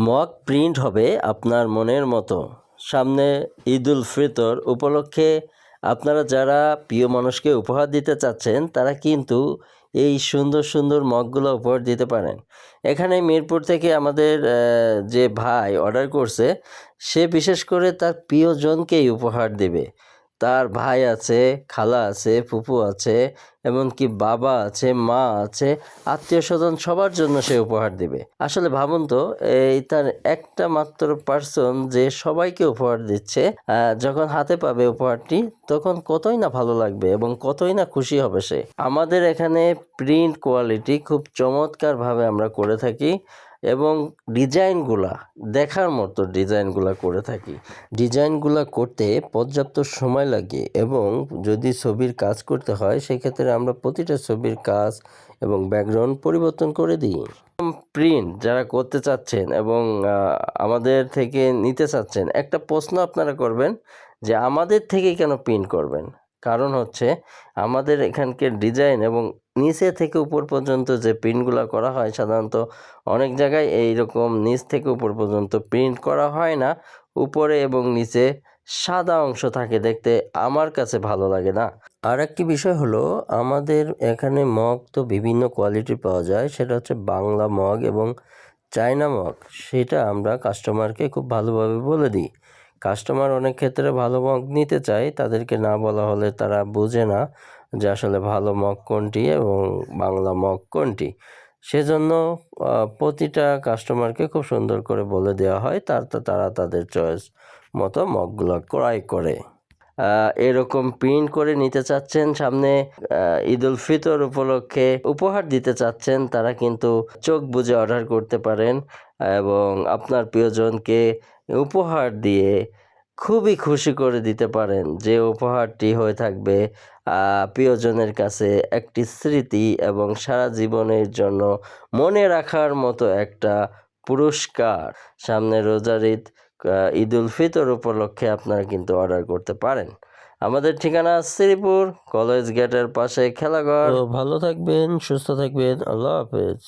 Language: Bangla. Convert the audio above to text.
মক প্রিন্ট হবে আপনার মনের মতো। সামনে ঈদুল ফিতর উপলক্ষে আপনারা যারা প্রিয় মানুষকে উপহার দিতে চাচ্ছেন তারা কিন্তু এই সুন্দর সুন্দর মগগুলো উপহার দিতে পারেন। এখানে মিরপুর থেকে আমাদের যে ভাই অর্ডার করছে, সে বিশেষ করে তার প্রিয়জনকেই উপহার দেবে। তার ভাই আছে, খালা আছে, ফুফু আছে, এমনকি বাবা আছে, মা আছে, আত্মীয় স্বজন সবার জন্য সে উপহার দেবে। আসলে ভাবুন তো, এই তার একটা মাত্র পার্সন যে সবাইকে উপহার দিচ্ছে, যখন হাতে পাবে উপহারটি তখন কতই না ভালো লাগবে এবং কতই না খুশি হবে সে। আমাদের এখানে প্রিন্ট কোয়ালিটি খুব চমৎকারভাবে আমরা করে থাকি এবং ডিজাইনগুলা দেখার মতো ডিজাইনগুলা করে থাকি। ডিজাইনগুলা করতে পর্যাপ্ত সময় লাগে এবং যদি ছবির কাজ করতে হয় সেক্ষেত্রে আমরা প্রতিটা ছবির কাজ এবং ব্যাকগ্রাউন্ড পরিবর্তন করে দিই। প্রিন্ট যারা করতে চাচ্ছেন এবং আমাদের থেকে নিতে চাচ্ছেন, একটা প্রশ্ন আপনারা করবেন যে আমাদের থেকে কেন প্রিন্ট করবেন। কারণ হচ্ছে আমাদের এখানকার ডিজাইন এবং নিচে থেকে উপর পর্যন্ত যে প্রিন্টগুলো করা হয়, সাধারণত অনেক জায়গায় এইরকম নিচ থেকে উপর পর্যন্ত প্রিন্ট করা হয় না, উপরে এবং নিচে সাদা অংশ থাকে, দেখতে আমার কাছে ভালো লাগে না। আর একটি বিষয় হলো, আমাদের এখানে মগ তো বিভিন্ন কোয়ালিটির পাওয়া যায়, সেটা হচ্ছে বাংলা মগ এবং চায়না মগ। সেটা আমরা কাস্টমারকে খুব ভালোভাবে বলে দিই। কাস্টমার অনেক ক্ষেত্রে ভালো মগ নিতে চায়, তাদেরকে না বলা হলে তারা বোঝে না যে আসলে ভালো মগ কোনটি এবং বাংলা মগ কোনটি। সেজন্য প্রতিটা কাস্টমারকে খুব সুন্দর করে বলে দেওয়া হয়, তারা তাদের চয়েস মতো মগগুলো ক্রয় করে। এরকম প্রিন্ট করে নিতে চাচ্ছেন, সামনে ঈদুল ফিতর উপলক্ষে উপহার দিতে চাচ্ছেন, তারা কিন্তু চোখ বুজে অর্ডার করতে পারেন এবং আপনার প্রিয়জনকে উপহার দিয়ে খুবই খুশি করে দিতে পারেন, যে উপহারটি হয়ে থাকবে প্রিয়জনের কাছে একটি স্মৃতি এবং সারা জীবনের জন্য মনে রাখার মতো একটা পুরস্কার। সামনে রোজার ঈদ, ঈদুল ফিতর উপলক্ষে আপনারা কিন্তু অর্ডার করতে পারেন। আমাদের ঠিকানা শ্রীপুর কলেজ গেটের পাশে খেলাঘর। তো ভালো থাকবেন, সুস্থ থাকবেন, আল্লাহ হাফেজ।